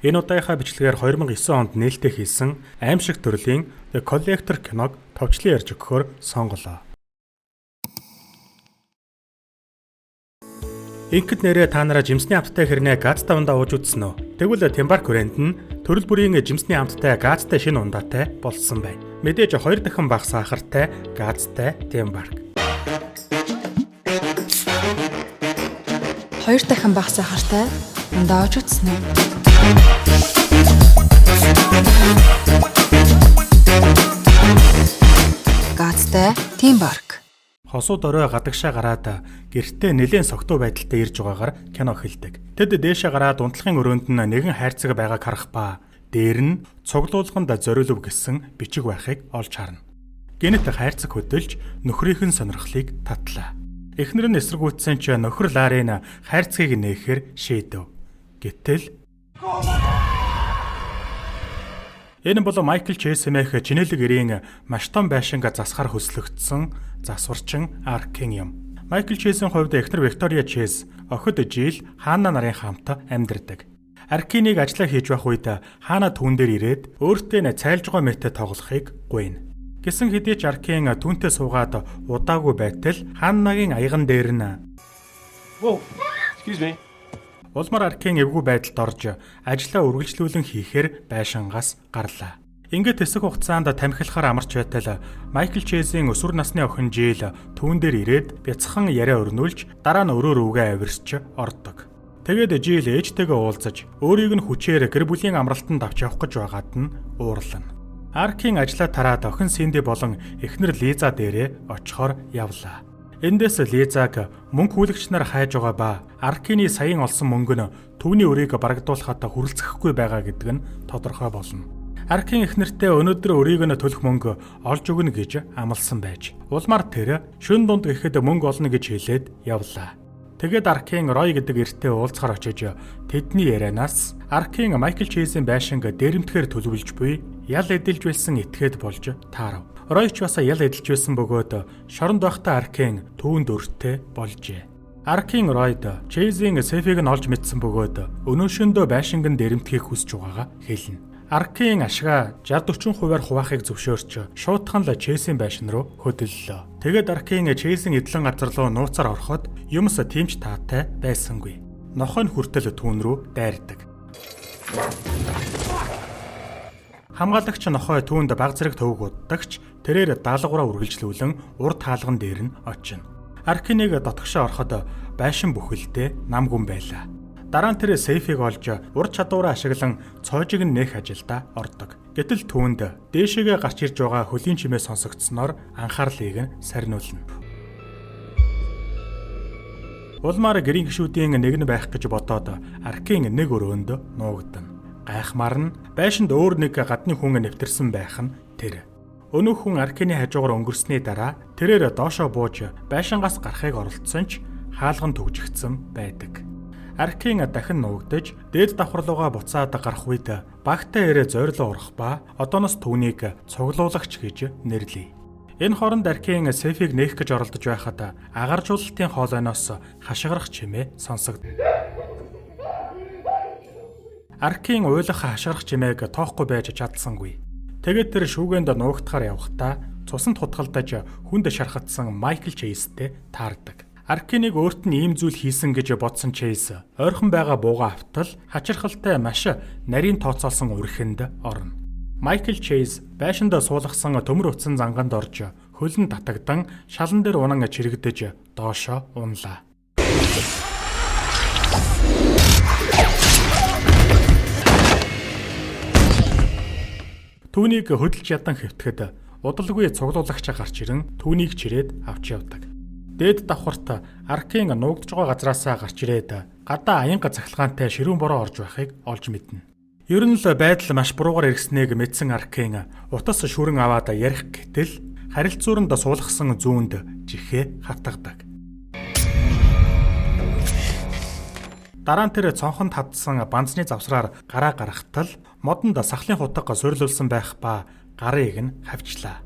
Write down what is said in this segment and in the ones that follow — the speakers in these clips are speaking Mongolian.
Энэ удаагийнхаа бичлэгээр 2009 онд нээлттэй хийсэн аимшиг төрлийн The Collector киног товчлон ярьж өгөхөөр сонголоо. Ингээд нэрээ та нараа жимсний амттай хэрнээ газтай ундаа ууж үзсэн үү? Тэгвэл Тимбарк брэнд нь төрөл бүрийн жимсний амттай газтай шинэ ундаатай болсон байна. Мэдээж 2 дахин бага сахартай газтай Тимбарк. 2 дахин бага сахартай ундаа ууж үзсэн үү? Газтай Тимбарк. Хосууд орой гадагшаа гараад гэртээ нэлээд согтуу байдалтай ирж байгаагаар кино хэлдэг. Тэд дээшээ гараад унтлахын өрөөнд нь нэгэн хайрцаг байгааг харах ба дээр нь цуглуулганд зориулв гэсэн бичиг байхыг олж харна. Гэнэт хайрцаг хөдөлж нөхрийнхэн сонирхлыг татлаа. Эхнэр нь эсэргүүцсэн ч нөхөр Ларин хайрцгийг нээхээр шийдэв. Гэтэл энэ бол Майкл Чейсмэх чинэлэг эрийн маш том байшинга засахаар хөслөгдсөн засварчин Аркин юм. Майкл Чейсийн хувьд эхнэр Виктория Чейз, охид Жил Ханна нарын хамт амьдардаг. Аркиныг ажиллаа хийж байх үед Ханна түүн дээр ирээд өөртөө цайлжгой мэт тоглохыг гуйна. Гэсэн хэдий ч Аркин түүнтэй суугаад удаагүй байтал Ханнагийн аяган дээр нь Excuse me. Улмаар Аркин эвгүй байдалд орж ажлаа үргэлжлүүлэн хийхээр байшингаас гарлаа. Ингээд хэсэг хугацаанд тамхилахаар амарч байтал Майкл Чейзийн өсвөр насны охин Жил түүн дээр ирээд бяцхан яриа өрнүүлж дараа нь өрөө рүүгээ авирч ордог. Тэгээд Жил ээжтэйгээ уулзаж өөрийг нь хүчээр гэр бүлийн амралтанд авч явах гэж байгаад нь уурлана. Аркин ажлаа тараад охин Синди болон эхнэр Лиза дээрээ очихоор явлаа. Эндээс Лизаг мөнгө хүлэгч нар хайж байгаа ба Аркины саяын олсон мөнгө нь түүний өрийг барагдуулахад хүрэлцэхгүй байгаа гэдэг нь тодорхой болно. Аркин эхнэртээ өнөөдөр өрийг нь төлөх мөнгө олж өгнө гэж амласан байж. Улмаар тэр шөнө дунд гэхэд мөнгө олно гэж хэлээд явлаа. Тэгээд Аркин Рой гэдэг эртээ уулзахаар очиж тэдний ярианаас Аркин Майкл Чейзийн байшинг дээрэмтгэхээр төлөвлөж буй ял эдэлж байсан этгээд болж таарав. Рой ч бас ял эдэлж байсан бөгөөд шоронд байхдаа Аркин түүнд өртөө болжээ. Аркин Ройд Чейзийн сейфийг нь олж мэдсэн бөгөөд өнөөшөндөө байшинган дээрэмтгэхийг хүсэж байгаагаа хэлнэ. Аркин ашгаа 60-40%-аар хуваахыг зөвшөөрч шуудхан л Чейзийн байшин руу хөдөллөө. Тэгээд Аркин Чейзийн эдлэн газар руу нууцаар ороход юмс тимч таатай байсангүй. Нохойн хүртэл түүн рүү дайрдаг. Хамгаалагч нохой түүнд баг зэрэг төвөг удагч тэрээр даалгавраа үргэлжлүүлэн урд хаалган дээр нь очино. Аркиныг дотгошоо ороход байшин бүхэлдээ нам гүн байлаа. Дараа нь тэр сейфийг олж урд чадвараа ашиглан цоожиг нь нээх ажилдаа ордог. Гэтэл түүнд дээшээгээ гарч ирж байгаа хөлийн чимээ сонсогдсноор анхаарлыг нь сарниулна. Улмаар гэрийн гишүүдийн нэг нь байх гэж бодоод Аркин нэг өрөөнд нуугдана. Гайхмаар нь байшинд өөр нэг гадны хүн нэвтэрсэн байх нь тэр. Өнөө хүн Аркины хажуугаар өнгөрсний дараа тэрээр доошоо бууж байшингаас гарахыг оролдсон ч хаалган төгжигдсэн байдаг. Аркин дахин нуугдаж дээд давхар руугаа буцаад гарах үед багтаа ирээ зойрлоо урах ба одооноос түүнийг цуглуулагч гэж нэрлэе. Энэ хооронд Аркин сейфийг нээх гэж оролдож байхад агаржуулалтын хоолойноос хашгирах чимээ сонсогдно. Аркин уйлах хашгирах чимээг тоохгүй байж чадсангүй. Тэгээд тэр шүүгээнд нуугдахаар явхдаа цусанд хутгалдаж хүнд шархатсан Майкл Чейзтэй таардаг. Аркиныг өөрт нь ийм зүйл хийсэн гэж бодсон Чейз ойрхон байгаа бууга автал хачирхалтай маш нарийн тооцоолсон үрхэнд орно. Майкл Чейз байшинд суулгасан төмөр утсан занганд орж хөлн татагдан шалан дээр унан чирэгдэж доошоо унлаа. Түүнийг хөдөлж ядан хэвтгэхэд удалгүй цуглуулагч гарч ирэн түүнийг чирээд авч явдаг. Дээд давхарт Аркин нуугдж байгаа газраасаа гарч ирээд гадаа аянга цахилгаантай ширүүн бороо орж байхыг олж мэднэ. Ер нь л байдал маш буруугаар ирснээг мэдсэн Аркин утас шүрэн аваад ярих гэтэл харилцууранд суулгасан зүүнд жихээ хатгадаг. Дараа нь тэр цонхонд хадсан банцны завсраар гараа гаргахтал модонд сахлын хутга суйрлуулсан байх ба гарыг нь хавчлаа.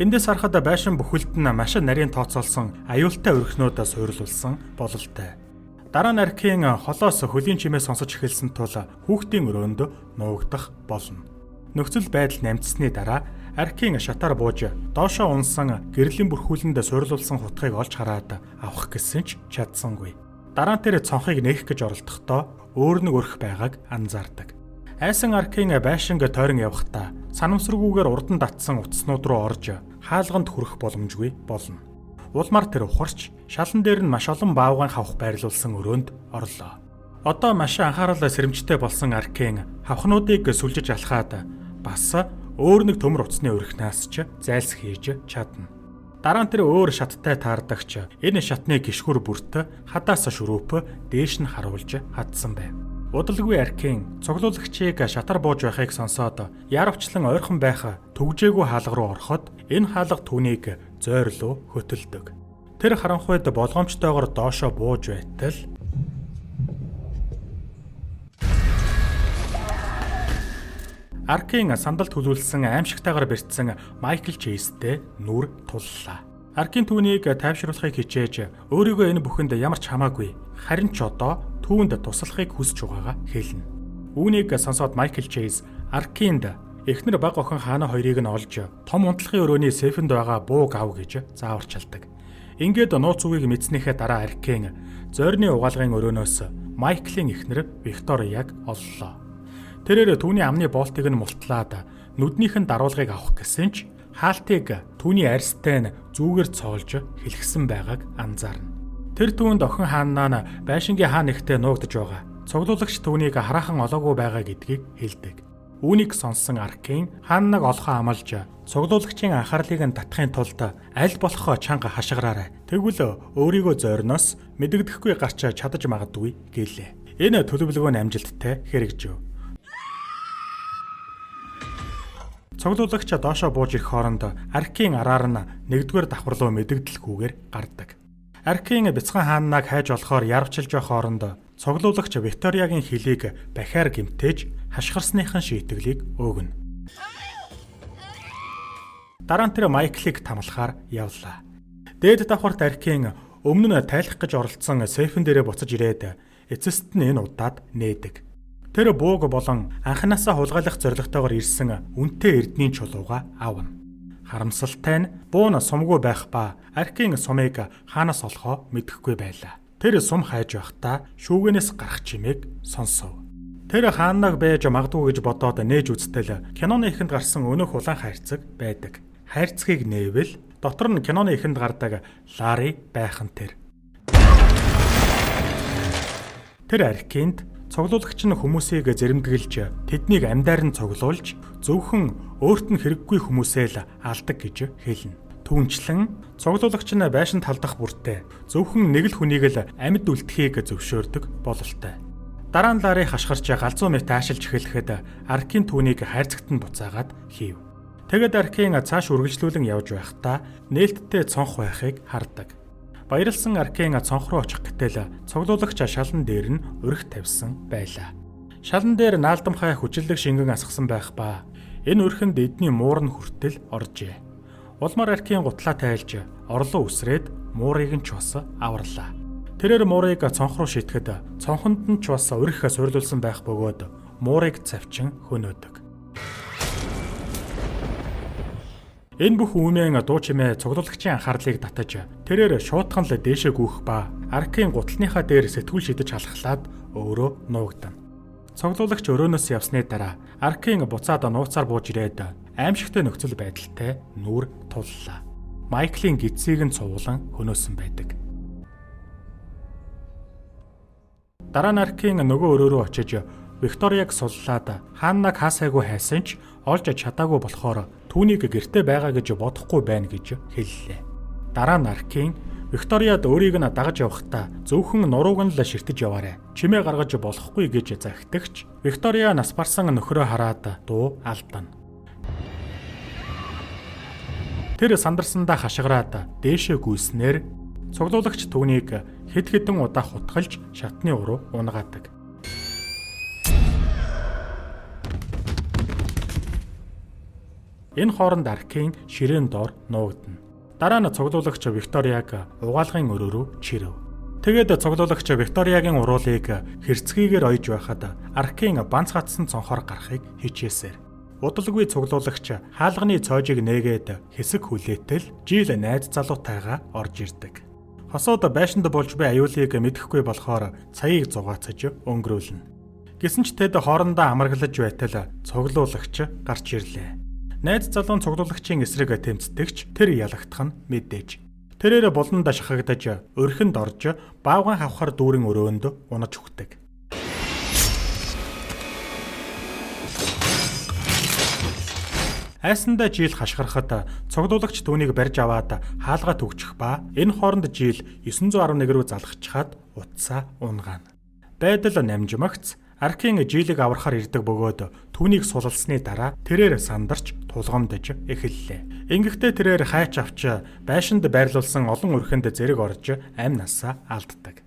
Эндээс харахад байшин бүхэлд нь маш нарийн тооцоолсон аюултай өргөнөөд суйрлуулсан бололтой. Дараа нь Аркийн холоос хөлийн чимээ сонсож эхэлсэн тул хүүхдийн өрөөнд нуугдах болно. Нөхцөл байдал нэмэгдсэний дараа Аркийн шатаар бууж доошоо унсан гэрлийн бүрхүүлэнд суйрлуулсан хутгийг олж хараад авах гэсэн ч чадсангүй. Дараа нь тэр цонхыг нээх гэж оролдохдоо өөр нэг өрх байгааг анзаардаг. Айсан Аркийн байшинг тойрон явахдаа санамсаргүйгээр урдан татсан утаснууд руу орж хаалганд хүрэх боломжгүй болно. Улмаар тэр ухарч шалан дээр нь маш олон баавган хавх байрлуулсан өрөөнд орлоо. Одоо маш анхаарал сэрэмжтэй болсон Аркийн хавхнуудыг сүлжиж алхаад бас өөр нэг төмөр утасны өрхнээс ч зайлс хийж чадна. Дараа нь тэр өөр шаттай таардагч энэ шатны гიშгүр бүрт хадаас шүрүүп дээш нь харуулж хатсан байв. Удалгүй Аркийн цуглуулагчийг шатар бууж байхыг сонсоод яарвчлан ойрхон байх төгжээгүй хаалга руу ороход энэ хаалга түүнийг зойрлоо хөтөлдөг. Тэр харанхуйд болгоомжтойгоор доошоо бууж байтал Аркийн сандалд хүлүүлсэн аимшигтайгаар бэртсэн Майкл Чейзтэй нүр туллаа. Аркийн түүнийг тайвшруулахыг хичээж өөрийгөө энэ бүхэнд ямар ч хамаагүй харин ч одоо түүнд туслахыг хүсэж байгаагаа хэлнэ. Үүнийг сонсоод Майкл Чейз Аркинд эхнэр баг охин хаана хоёрыг нь олж том унтлагын өрөөний сейфэнд байгаа бууг ав гэж зааварчилдаг. Ингээд нууц үгийг мэдснийхээ дараа Аркийн зойрны угаалгын өрөөнөөс Майклийн эхнэр Викторияг оллоо. Тэрээр түүний амны болтыг нь мултлаад нүднийхэн даруулгыг авах гэсэн ч хаалтыг түүний арьстай нь зүүгээр цоолж хэлгсэн байгааг анзаарна. Тэр түүнд охин хаанаа нь байшингийн хаан ихтэй нуугдж байгаа. Цуглуулагч түүнийг хараахан олоогүй байгаа гэдгийг хэлдэг. Үүнийг сонссон Аркийн хааннаг олохоо амлаж цуглуулагчийн анхаарлыг нь татахын тулд аль болох чанга хашгираарай. Тэгвэл өөрийгөө зойрноос мэдэгдэхгүй гарч чадаж магадгүй гэлээ. Энэ төлөвлөгөө нь амжилттай хэрэгжив. Цуглуулагч доошоо бууж ирэх хооронд Аркийн араар нь нэгдүгээр давхар руу мэдэгдэлгүйгээр гардаг. Аркийн бяцхан хааннаг хайж олохоор ярвчилж байх хооронд цуглуулагч Викториягийн хөлийг бахиар гэмтээж хашгирсныхан шийтгэлийг өгнө. Дараа нь тэр Майклыг тамлахаар явлаа. Дээд давхарт Аркийн өмнө нь тайлах гэж оролцсон сейфэн дээрээ буцаж ирээд эцэст нь энэ удаад нээдэг. Тэр бууг болон анханасаа хулгайлах зорилготойгоор ирсэн үнэтэй эрдний чулууга авна. Харамсалтай нь буун сумгүй байх ба Аркийн сумыг хаанаас олохоо мэдэхгүй байлаа. Тэр сум хайж байхдаа шүүгэнээс гарах чимээг сонсов. Тэр хааннаг байж магадгүй гэж бодоод нээж үзтэл киноны эхэнд гарсан өнөөх улаан хайрцаг байдаг. Хайрцгийг нээвэл дотор нь киноны эхэнд гардаг Ларри байхан тэр. Тэр Аркинд цуглуулагч нь хүмүүсийг зэрэмдэглэж тэднийг амьдаар нь цуглуулж зөвхөн өөрт нь хэрэггүй хүмүүсээ л алдаг гэж хэлнэ. Түүнчлэн цуглуулагч нь байшин талдах бүртээ зөвхөн нэг л хүнийг л амьд үлдэхийг зөвшөөрдөг бололтой. Дараа нь Ларри хашгирч галзуу мэт аашилж эхлэхэд Аркийн түүнийг хайрцагт нь буцаагаад хийв. Тэгэд Аркийн цааш үргэлжлүүлэн явж байхдаа нээлттэй цонх байхыг хардаг. Баярлсан Аркийн цонх руу очих гэтэл цуглуулагч шалан дээр нь өрх тавьсан байлаа. Шалан дээр наалдамхай хүчлэг шингэн асгасан байх ба энэ өрхөнд эдний муурн хүртэл оржээ. Улмаар Аркийн гутлаа тайлж орлоо үсрээд муурыг нь ч бас аварлаа. Тэрээр муурыг цонх руу шитгэхэд цонхонд нь ч бас өрх суйрлуулсан байх бөгөөд муурыг цавчин хөнөөдөг. Энэ бүх үнэн дуу чимээ цуглуулагчийн анхаарлыг татаж тэрээр шуутган л дээшээ гүйх ба Аркийн гутлынхаа дээр сэтгүүл шидэж халахлаад өөрөө нуугдана. Цуглуулагч өрөөнөөс явсны дараа Аркийн буцаад нууцаар бууж ирээд аимшигтай нөхцөл байдалтай нүур туллаа. Майклийн гидсийг нь цувуулан хөнөөсөн байдаг. Дараа нь Аркийн нөгөө өрөө рүү очиж Викторияг суллаад хааннаг хаасайгүй хайсан ч олж чадаагүй болохоор түүнийг гэртээ байгаа гэж бодохгүй байна гэж хэллээ. Дараа нь Аркийн Викторияд өөрийг нь дагаж явахдаа зөвхөн нурууг нь л ширтэж яваарэ. Чимээ гаргаж болохгүй гэж захидагч Виктория нас барсан нөхрөө хараад дуу алдана. Тэр сандарсандаа хашгираад дээшээ гүйснээр цуглуулагч түүнийг хэд хэдэн удаа хутгалж шатны уруу унгаадаг. Энэ хооронд Аркийн ширээн доор нуугдана. Дараа нь цуглуулагч Викторияг угаалгын өрөө рүү чирэв. Тэгээд цуглуулагч Викториягийн уруулыг хэрцгийгээр ойж байхад Аркийн банц хатсан цонхоор гарахыг хичээсээр. Удалгүй цуглуулагч хаалганы цоожийг нээгээд хэсэг хүлээтэл Жил найз залуутайгаа орж ирдэг. Хосоод байшинд болж буй аюулыг мэдэхгүй болохоор цаяыг зугаацаж өнгөрүүлнэ. Гэсэн ч тэд хоорондоо амаргалж байтал цуглуулагч гарч ирлээ. Найз залуун цуглуулагчийн эсрэг тэмцдэгч тэр ялагдах нь мэдээж. Тэрээр буланд шахагдаж өрхөнд орж баавган хавхар дүүрэн өрөөнд унаж өгдөг. Айсандаа Жил хашгирахад цуглуулагч түүнийг барьж аваад хаалгаа төгчих ба энэ хооронд Жил 911 рүү залгачаад утсаа унгаана. Байдал намжмагц Аркийн Жилийг аврахаар ирдэг бөгөөд түүнийг сулалсны дараа тэрээр сандарч тулгамдж эхэллээ. Ингэхдээ тэрээр хайч авч байшинд байрлуулсан олон өрхөнд зэрэг орж амь насаа алддаг.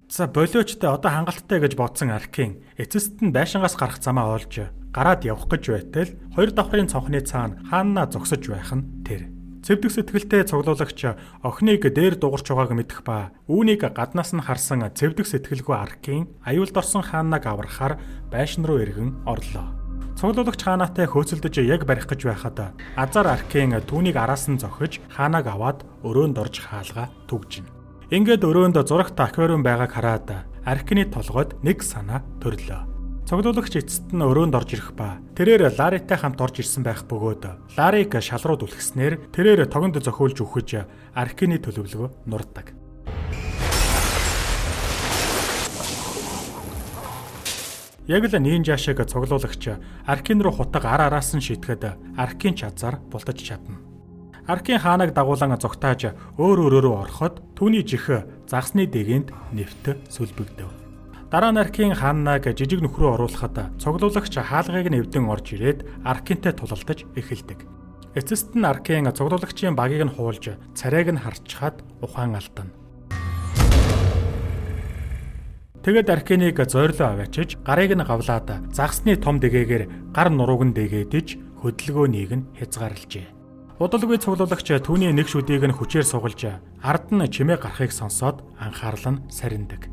За болиочтой одоо хангалттай гэж бодсон Аркийн эцэст нь байшингаас гарах замаа олж гараад явах гэж байтал хоёр давхрын цонхны цаана хаанаа зогсож байх нь тэр. Цэвдэг сэтгэлтэй цуглуулагч охиныг дээр дуурч байгааг мэдэх ба үүнийг гаднаас нь харсан цэвдэг сэтгэлгүй Аркийн аюулд орсон хаанаг аврахаар байшин руу эргэн орлоо. Цуглуулагч хаанатай хөөцөлдөж яг барих гэж байхад азар Аркийн түүнийг араас нь зохиж хаанаг аваад өрөөнд орж хаалгаа түгжинэ. Ингээд өрөөнд зурагт аквариум байгааг хараад Аркины толгойд нэг санаа төрлөө. Цуглуулагч эцэст нь өрөөнд орж ирэх ба тэрээр Ларитай хамт орж ирсэн байх бөгөөд Лариг шалрууд үлгснээр тэрээр тогонд зохиулж өгөх Аркины төлөвлөгөө нурдаг. Яг л нинжа шиг цуглуулагч Аркин руу хутаг араас нь шитгэхэд Аркин чазаар бултаж чадна. Аркийн хаанаг дагуулan зогтааж өөр өрөөрөө ороход түүний жих загсны дэгэнд нэвт сүлбэгдэв. Дараа нь Аркийн хаанаг жижиг нөхрөө оруулахад цуглуулагч хаалгыг нэвдэн орж ирээд Аркинтай тулалдаж эхэлдэг. Эцэст нь Аркийн цуглуулагчийн багийг нь хуулж царайг нь харчхаад ухаан алдана. Тэгэд Аркиныг зойрлоо аваачиж гарыг нь гавлаад загсны том дэгээгээр гар нурууг нь дэгээдэж хөдөлгөөнийг нь хязгаарлажээ. Удалгүй цуглуулагч түүний нэг шүдийг нь хүчээр сугалж ард нь чимээ гарахыг сонсоод анхаарал нь сарндаг.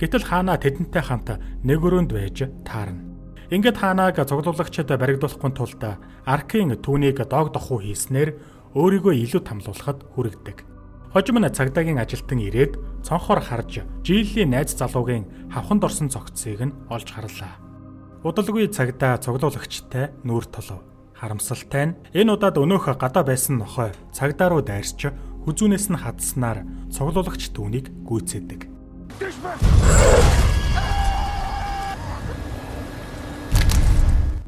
Гэтэл хаанаа тэдэнтэй хамт нэг өрөөнд байж таарна. Ингээд хаанаг цуглуулагчид баригдуулахгүй тулд Аркийн түүнийг дог дохуу хийснээр өөрийгөө илүү тамлуулахад хүрэгдэг. Хожим нь цагдаагийн ажилтан ирээд цонхоор харж Жилийн найз залуугийн хавханд орсон цогцсыг нь олж харлаа. Удалгүй цагдаа цуглуулагчтай нүүр толов. Харамсалтай нь энэ удаад өнөөх гадаа байсан нохой цагдаа руу дайрч хүзүүнээс нь хадснаар цуглуулагч түүнийг гүйцээдэг.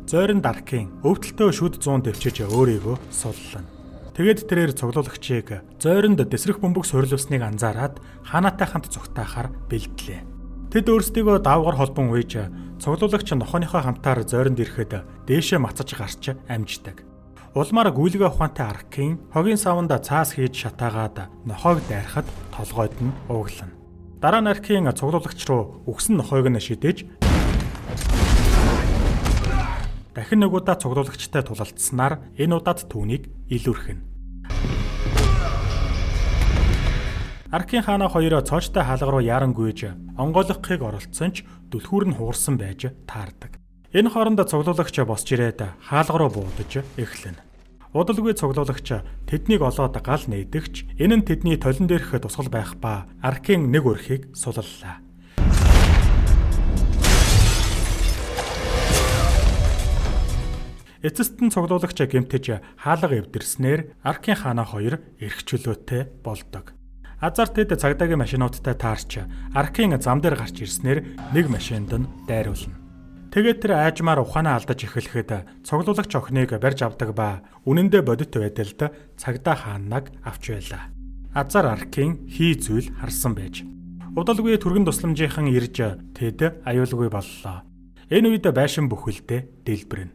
Зойронд Аркийн өвдөлтөө шүд 100 дэвчиж өөрийгөө суллана. Тэгэд тэрээр цуглуулагчийг зойронд дэсрэх бөмбөг суйрлуулсныг анзаараад хаанатай хамт зогтаахаар бэлдлээ. Тэд өөрсдийгөө даавгар холбон үйж цуглуулагч нохооныхоо хамтаар зойронд ирэхэд дээшээ мацаж гарч амждаг. Улмаар гүйлгээ ухаантай Аркийн хогийн савнд цаас хийж шатаагаад нохоог дайрахад толгойд нь ууглана. Дараа нь Аркийн цуглуулагч руу үгсэн нохойг нь шидэж дахин нэг удаа цуглуулагчтай тулалдсанаар энэ удаад түүнийг илүүрхэнэ. Аркийн хаана хоёр цоочтой хаалга руу ярангүйж онгойлгохыг оролцсон ч дүлхүүр нь хугарсан байж таардаг. Энэ хооронд цуглуулагч босч ирээд хаалга руу буудаж эхлэнэ. Удалгүй цуглуулагч тэднийг олоод гал нээдэгч энэ нь тэдний толон дээрх тусгал байх ба Аркийн нэг өрхийг суллаа. Эцэст нь цуглуулагч гэмтэж хаалга эвдэрснээр Аркийн хаана хоёр эрх чөлөөтэй болдог. Азар тэд цагдаагийн машинуудтай таарч Аркийн зам дээр гарч ирснээр нэг машинд нь дайруулна. Тэгээд тэр аажмаар ухаанаа алдаж эхлэхэд цуглуулагч охиныг барьж авдаг ба үнэндээ бодит байдалд цагдаа хаанаг авч байлаа. Азар Аркийн хий зүйл харсан байж. Удалгүй түргэн тусламжийнхан ирж тэд аюулгүй боллоо. Энэ үед байшин бүхэлдээ дэлбэрнэ.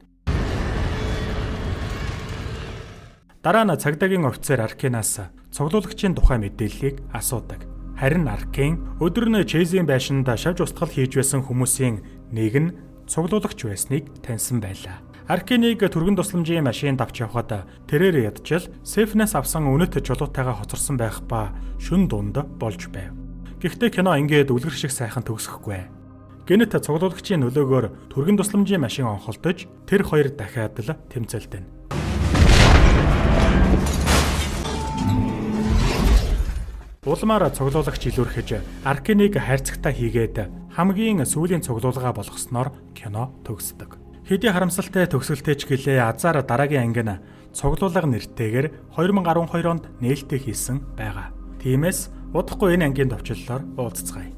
Дараа нь цагдаагийн офицер Аркинаас цуглуулагчийн тухай мэдээллийг асуудаг. Харин Аркийн өдөр нь Чейзийн байшинд шавж устгал хийж байсан хүмүүсийн нэг нь цуглуулагч байсныг таньсан байлаа. Аркеныг түргэн тусламжийн машинд авч явхад тэрээр ядчил Сефнээс авсан үнэт жолоотойгоо хоцорсон байх ба шүн дунд болж байв. Гэхдээ кино ингээд үлгэр шиг сайхан төгсөхгүй. Гэнэт цуглуулагчийн нөлөөгөөр түргэн тусламжийн машин онхолдож тэр хоёр дахиад л тэмцэлдэнэ. Улмаар цуглуулагч илүүрхэж Аркеныг хайрцагтаа хийгээд хамгийн сүүлийн цуглуулга болгосноор кино төгсдөг. Хэдий харамсалтай төгсгөлтэй ч гэлээ азар дараагийн анги нь цуглуулга нэртэйгээр 2012 онд нээлттэй хийсэн байгаа. Тиймээс удахгүй энэ ангийн товчлолоор уулзцгаая.